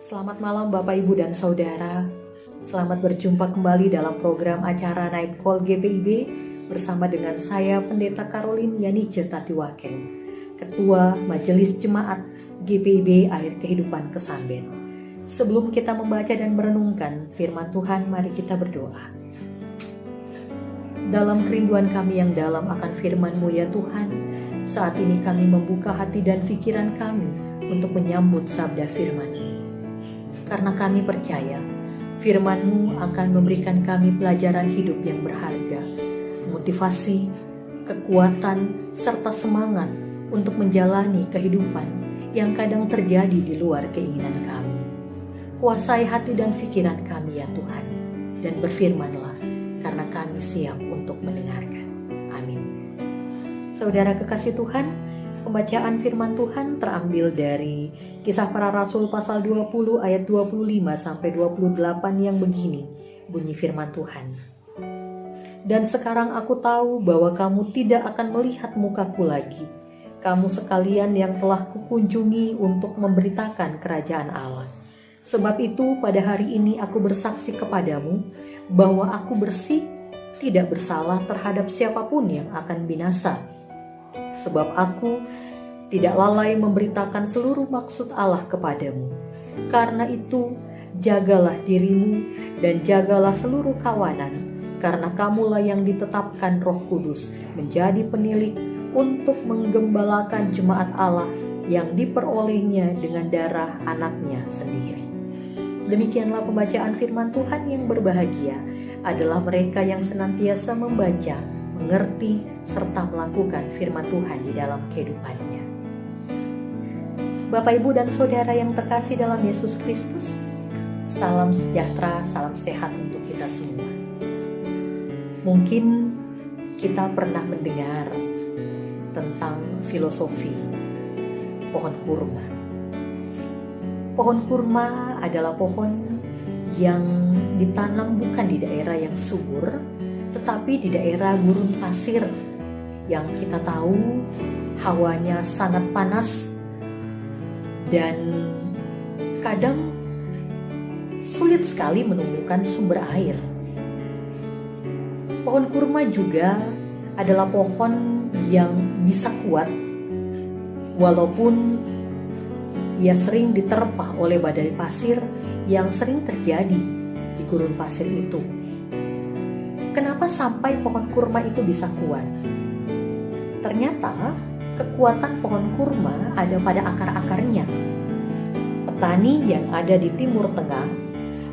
Selamat malam Bapak Ibu dan Saudara. Selamat berjumpa kembali dalam program acara Night Call GPIB bersama dengan saya Pendeta Caroline Yanice Tatiwaken, Ketua Majelis Jemaat GPIB Air Kehidupan Kesamben. Sebelum kita membaca dan merenungkan firman Tuhan, mari kita berdoa. Dalam kerinduan kami yang dalam akan firman-Mu ya Tuhan, saat ini kami membuka hati dan pikiran kami untuk menyambut sabda firman-Mu. Karena kami percaya firman-Mu akan memberikan kami pelajaran hidup yang berharga, motivasi, kekuatan, serta semangat untuk menjalani kehidupan yang kadang terjadi di luar keinginan kami. Kuasai hati dan pikiran kami ya Tuhan, dan berfirman-Lah, karena kami siap untuk mendengarkan. Amin. Saudara kekasih Tuhan, pembacaan firman Tuhan terambil dari Kisah Para Rasul pasal 20 ayat 25 sampai 28 yang begini bunyi firman Tuhan. Dan sekarang aku tahu bahwa kamu tidak akan melihat mukaku lagi, kamu sekalian yang telah kukunjungi untuk memberitakan kerajaan Allah. Sebab itu pada hari ini aku bersaksi kepadamu bahwa aku bersih, tidak bersalah terhadap siapapun yang akan binasa. Sebab aku tidak lalai memberitakan seluruh maksud Allah kepadamu. Karena itu, jagalah dirimu dan jagalah seluruh kawanan, karena kamulah yang ditetapkan Roh Kudus menjadi penilik untuk menggembalakan jemaat Allah yang diperolehnya dengan darah anaknya sendiri. Demikianlah pembacaan firman Tuhan. Yang berbahagia adalah mereka yang senantiasa membaca, mengerti, serta melakukan firman Tuhan di dalam kehidupannya. Bapak, Ibu, dan Saudara yang terkasih dalam Yesus Kristus, salam sejahtera, salam sehat untuk kita semua. Mungkin kita pernah mendengar tentang filosofi pohon kurma. Pohon kurma adalah pohon yang ditanam bukan di daerah yang subur, tetapi di daerah gurun pasir yang kita tahu hawanya sangat panas dan kadang sulit sekali menemukan sumber air. Pohon kurma juga adalah pohon yang bisa kuat walaupun ia sering diterpa oleh badai pasir yang sering terjadi di gurun pasir itu. Kenapa sampai pohon kurma itu bisa kuat? Ternyata kekuatan pohon kurma ada pada akar-akarnya. Petani yang ada di Timur Tengah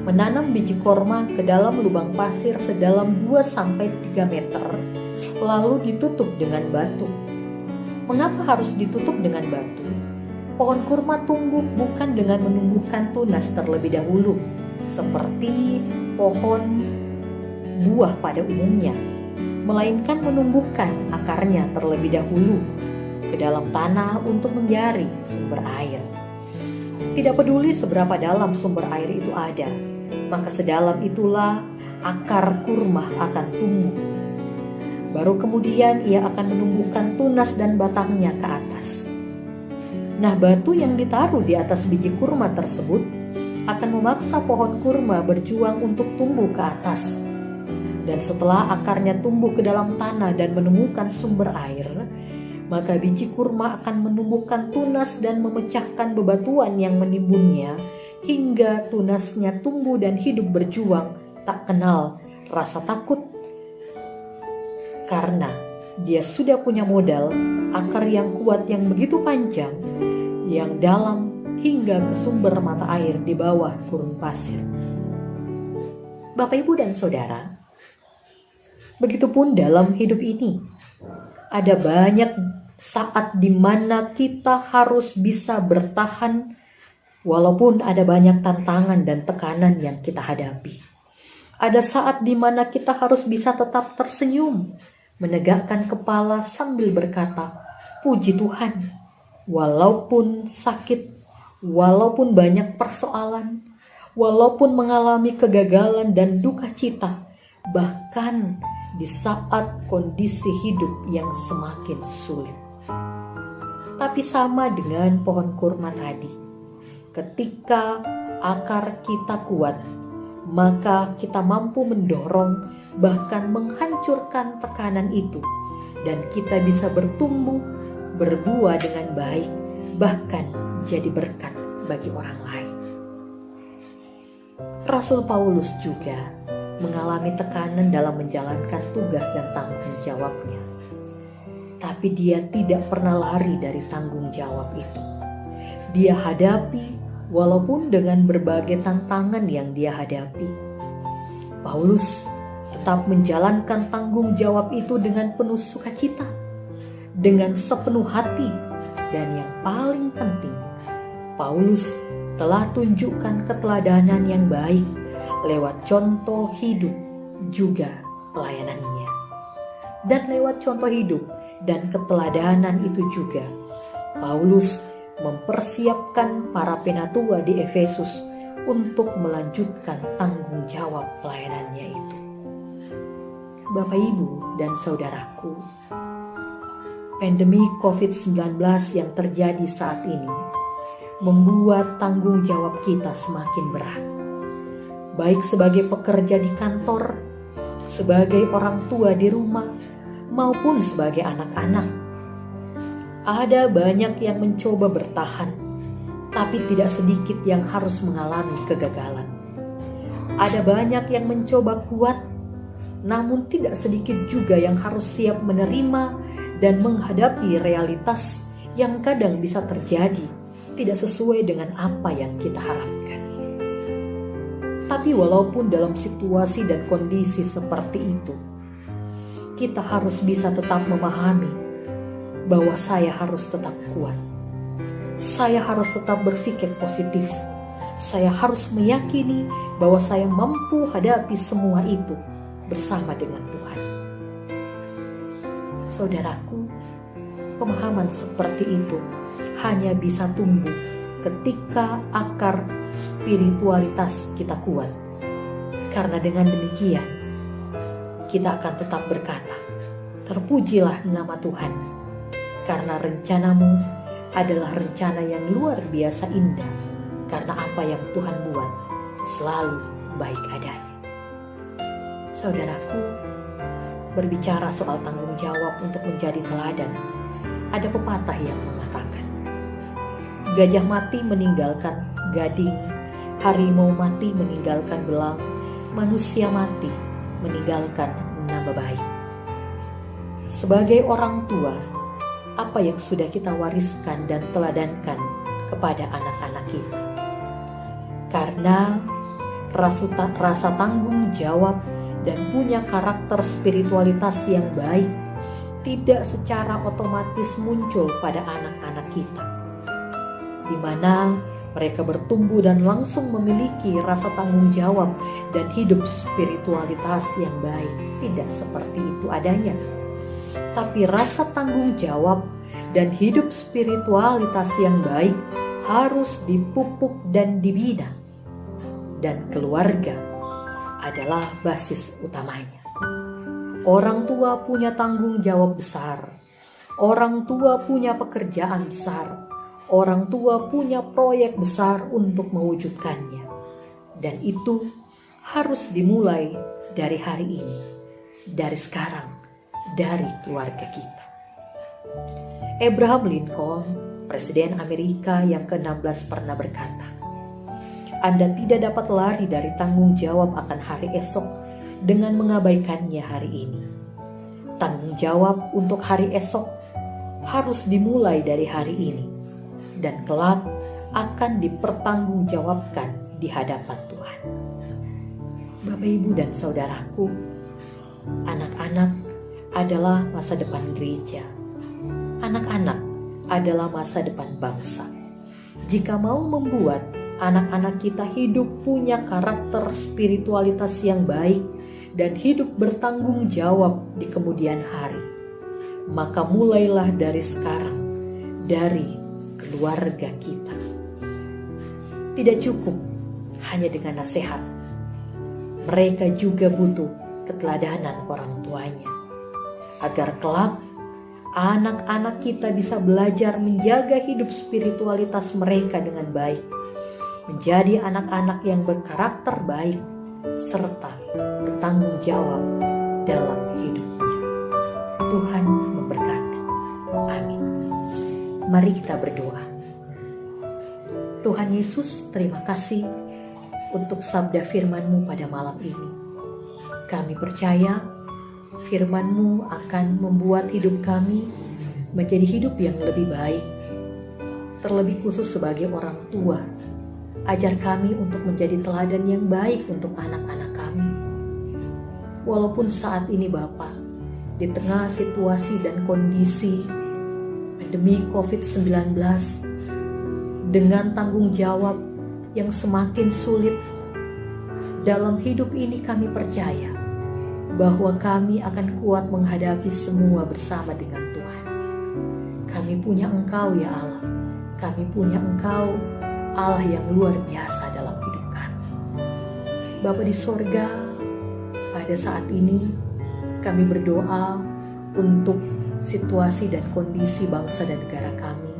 menanam biji kurma ke dalam lubang pasir sedalam 2-3 meter, lalu ditutup dengan batu. Mengapa harus ditutup dengan batu? Pohon kurma tumbuh bukan dengan menumbuhkan tunas terlebih dahulu, seperti pohon buah pada umumnya, melainkan menumbuhkan akarnya terlebih dahulu ke dalam tanah untuk menjaring sumber air. Tidak peduli seberapa dalam sumber air itu ada, maka sedalam itulah akar kurma akan tumbuh. Baru kemudian ia akan menumbuhkan tunas dan batangnya ke atas. Nah, batu yang ditaruh di atas biji kurma tersebut akan memaksa pohon kurma berjuang untuk tumbuh ke atas. Dan setelah akarnya tumbuh ke dalam tanah dan menemukan sumber air, maka biji kurma akan menumbuhkan tunas dan memecahkan bebatuan yang menimbunnya hingga tunasnya tumbuh dan hidup berjuang, tak kenal rasa takut. Karena dia sudah punya modal akar yang kuat yang begitu panjang, yang dalam hingga ke sumber mata air di bawah gurun pasir. Bapak, Ibu, dan Saudara, begitupun dalam hidup ini. Ada banyak saat di mana kita harus bisa bertahan walaupun ada banyak tantangan dan tekanan yang kita hadapi. Ada saat di mana kita harus bisa tetap tersenyum, menegakkan kepala sambil berkata, "Puji Tuhan." Walaupun sakit, walaupun banyak persoalan, walaupun mengalami kegagalan dan duka cita, bahkan di saat kondisi hidup yang semakin sulit. Tapi sama dengan pohon kurma tadi, ketika akar kita kuat, maka kita mampu mendorong bahkan menghancurkan tekanan itu, dan kita bisa bertumbuh, berbuah dengan baik, bahkan jadi berkat bagi orang lain. Rasul Paulus juga mengalami tekanan dalam menjalankan tugas dan tanggung jawabnya. Tapi dia tidak pernah lari dari tanggung jawab itu. Dia hadapi walaupun dengan berbagai tantangan yang dia hadapi. Paulus tetap menjalankan tanggung jawab itu dengan penuh sukacita, dengan sepenuh hati, dan yang paling penting, Paulus telah tunjukkan keteladanan yang baik lewat contoh hidup juga pelayanannya. Dan lewat contoh hidup dan keteladanan itu juga, Paulus mempersiapkan para penatua di Efesus untuk melanjutkan tanggung jawab pelayanannya itu. Bapak, Ibu, dan Saudaraku, pandemi COVID-19 yang terjadi saat ini membuat tanggung jawab kita semakin berat. Baik sebagai pekerja di kantor, sebagai orang tua di rumah, maupun sebagai anak-anak. Ada banyak yang mencoba bertahan, tapi tidak sedikit yang harus mengalami kegagalan. Ada banyak yang mencoba kuat, namun tidak sedikit juga yang harus siap menerima dan menghadapi realitas yang kadang bisa terjadi tidak sesuai dengan apa yang kita harapkan. Tapi walaupun dalam situasi dan kondisi seperti itu, kita harus bisa tetap memahami bahwa saya harus tetap kuat. Saya harus tetap berpikir positif. Saya harus meyakini bahwa saya mampu hadapi semua itu bersama dengan Tuhan. Saudaraku, pemahaman seperti itu hanya bisa tumbuh ketika akar spiritualitas kita kuat. Karena dengan demikian, kita akan tetap berkata, terpujilah nama Tuhan, karena rencanamu adalah rencana yang luar biasa indah, karena apa yang Tuhan buat selalu baik adanya. Saudaraku, berbicara soal tanggung jawab untuk menjadi teladan, ada pepatah yang mengatakan, gajah mati meninggalkan gading, harimau mati meninggalkan belang, manusia mati meninggalkan nama baik. Sebagai orang tua, apa yang sudah kita wariskan dan teladankan kepada anak-anak kita? Karena rasa tanggung jawab dan punya karakter spiritualitas yang baik tidak secara otomatis muncul pada anak-anak kita, di mana mereka bertumbuh dan langsung memiliki rasa tanggung jawab dan hidup spiritualitas yang baik. Tidak seperti itu adanya. Tapi rasa tanggung jawab dan hidup spiritualitas yang baik harus dipupuk dan dibina. Dan keluarga adalah basis utamanya. Orang tua punya tanggung jawab besar. Orang tua punya pekerjaan besar. Orang tua punya proyek besar untuk mewujudkannya. Dan itu harus dimulai dari hari ini, dari sekarang, dari keluarga kita. Abraham Lincoln, Presiden Amerika yang ke-16 pernah berkata, Anda tidak dapat lari dari tanggung jawab akan hari esok dengan mengabaikannya hari ini. Tanggung jawab untuk hari esok harus dimulai dari hari ini, dan kelak akan dipertanggungjawabkan di hadapan Tuhan. Bapak, Ibu, dan Saudaraku, anak-anak adalah masa depan gereja. Anak-anak adalah masa depan bangsa. Jika mau membuat anak-anak kita hidup punya karakter spiritualitas yang baik dan hidup bertanggung jawab di kemudian hari, maka mulailah dari sekarang, dari keluarga kita. Tidak cukup hanya dengan nasihat. Mereka juga butuh keteladanan orang tuanya, agar kelak anak-anak kita bisa belajar menjaga hidup spiritualitas mereka dengan baik. menjadi anak-anak yang berkarakter baik serta bertanggung jawab dalam hidupnya. Tuhan memberkati. Amin. Mari kita berdoa. Tuhan Yesus, terima kasih untuk sabda firman-Mu pada malam ini. Kami percaya firman-Mu akan membuat hidup kami menjadi hidup yang lebih baik. Terlebih khusus sebagai orang tua, ajar kami untuk menjadi teladan yang baik untuk anak-anak kami. Walaupun saat ini Bapa, di tengah situasi dan kondisi pandemi COVID-19, dengan tanggung jawab yang semakin sulit dalam hidup ini, kami percaya bahwa kami akan kuat menghadapi semua bersama dengan Tuhan. Kami punya Engkau ya Allah. Kami punya Engkau, Allah yang luar biasa dalam hidup kami. Bapa di sorga, pada saat ini kami berdoa untuk situasi dan kondisi bangsa dan negara kami.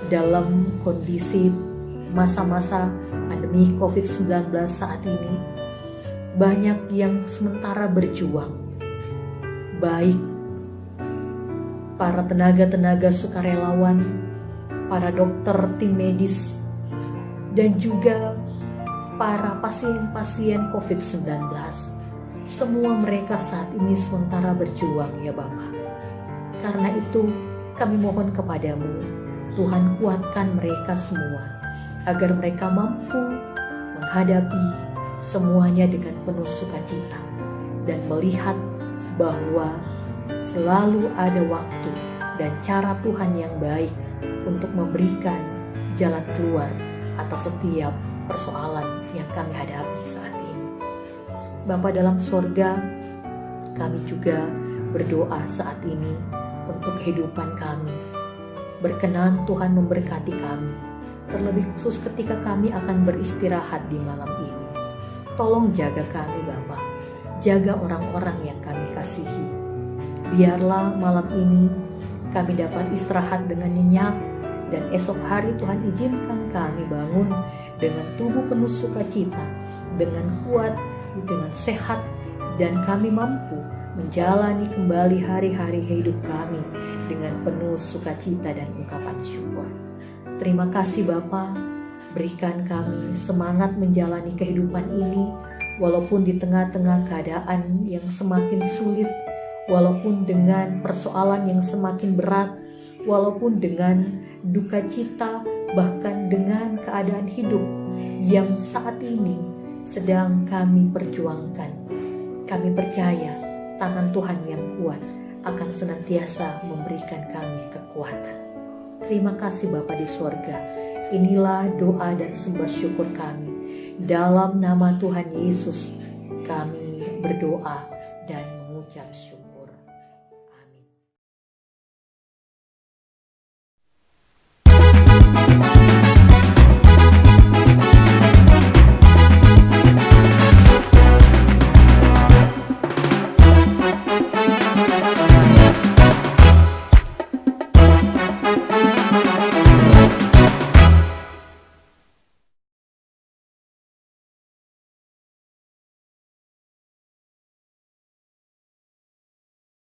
Dalam kondisi masa-masa pandemi COVID-19 saat ini, banyak yang sementara berjuang, baik para tenaga-tenaga sukarelawan, para dokter, tim medis, dan juga para pasien-pasien COVID-19. Semua mereka saat ini sementara berjuang ya Bapa. Karena itu kami mohon kepadamu, Tuhan kuatkan mereka semua, agar mereka mampu menghadapi semuanya dengan penuh sukacita dan melihat bahwa selalu ada waktu dan cara Tuhan yang baik untuk memberikan jalan keluar atas setiap persoalan yang kami hadapi saat ini. Bapa dalam sorga, kami juga berdoa saat ini untuk kehidupan kami. Berkenan Tuhan memberkati kami, terlebih khusus ketika kami akan beristirahat di malam ini. Tolong jaga kami Bapa, jaga orang-orang yang kami kasihi. Biarlah malam ini kami dapat istirahat dengan nyenyak, dan esok hari Tuhan izinkan kami bangun dengan tubuh penuh sukacita, dengan kuat, dengan sehat, dan kami mampu menjalani kembali hari-hari hidup kami dengan penuh sukacita dan ungkapan syukur. Terima kasih Bapa, berikan kami semangat menjalani kehidupan ini, walaupun di tengah-tengah keadaan yang semakin sulit, walaupun dengan persoalan yang semakin berat, walaupun dengan duka cita, bahkan dengan keadaan hidup yang saat ini sedang kami perjuangkan. Kami percaya tangan Tuhan yang kuat akan senantiasa memberikan kami kekuatan. Terima kasih Bapa di sorga. Inilah doa dan sembah syukur kami. Dalam nama Tuhan Yesus kami berdoa dan mengucap syukur.